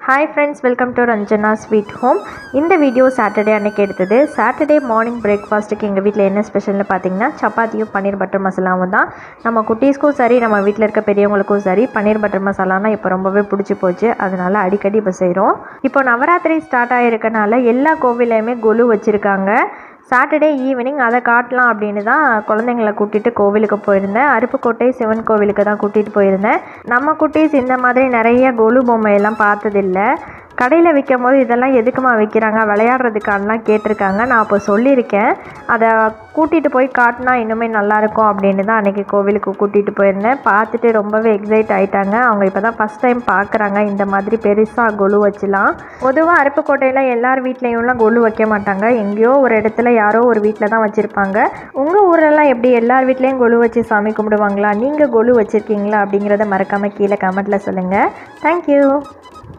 Hi friends, welcome to Ranjana Sweet Home. இந்த video Saturday அன்னைக்கு எடுத்தது. சாட்டர்டே மார்னிங் பிரேக்ஃபாஸ்ட்டுக்கு எங்கள் வீட்டில் என்ன ஸ்பெஷல்னு பார்த்தீங்கன்னா சப்பாத்தியும் பன்னீர் பட்டர் மசாலாவும் தான். நம்ம குட்டீஸ்க்கும் சரி நம்ம வீட்டில் இருக்க பெரியவங்களுக்கும் சரி பன்னீர் பட்டர் மசாலானா இப்போ ரொம்பவே பிடிச்சி போச்சு. அதனால் அடிக்கடி இப்போ செய்கிறோம். இப்போ நவராத்திரி ஸ்டார்ட் ஆகிருக்கனால எல்லா கோவிலையுமே கொலு வச்சுருக்காங்க. சாட்டர்டே ஈவினிங் அதை காட்டலாம் அப்படின்னு தான் குழந்தைங்கள கூட்டிகிட்டு கோவிலுக்கு போயிருந்தேன். அருப்புக்கோட்டை சிவன் கோவிலுக்கு தான் கூட்டிகிட்டு போயிருந்தேன். நம்ம குட்டீஸ் இந்த மாதிரி நிறைய கொலு பொம்மையெல்லாம் பார்த்ததில்லை. கடையில் விற்கும் போது இதெல்லாம் எதுக்குமா விற்கிறாங்க, விளையாடுறதுக்கானலாம் கேட்டிருக்காங்க. நான் அப்போ சொல்லியிருக்கேன், அதை கூட்டிகிட்டு போய் காட்டினா இன்னுமே நல்லாயிருக்கும் அப்படின்னு தான் அன்றைக்கி கோவிலுக்கு கூட்டிகிட்டு போயிருந்தேன். பார்த்துட்டு ரொம்பவே எக்ஸைட் ஆகிட்டாங்க. அவங்க இப்போ தான் ஃபஸ்ட் டைம் பார்க்குறாங்க இந்த மாதிரி பெருசாக கொலு வச்சுலாம். பொதுவாக அருப்புக்கோட்டையில் எல்லார் வீட்லேயும்லாம் கொலு வைக்க மாட்டாங்க. எங்கேயோ ஒரு இடத்துல யாரோ ஒரு வீட்டில் தான் வச்சுருப்பாங்க. உங்கள் ஊரெல்லாம் எப்படி எல்லார் வீட்லேயும் கொலு வச்சு சாமி கும்பிடுவாங்களா? நீங்கள் கொலு வச்சுருக்கீங்களா அப்படிங்கிறத மறக்காமல் கீழே கமெண்ட்டில் சொல்லுங்கள். தேங்க்யூ.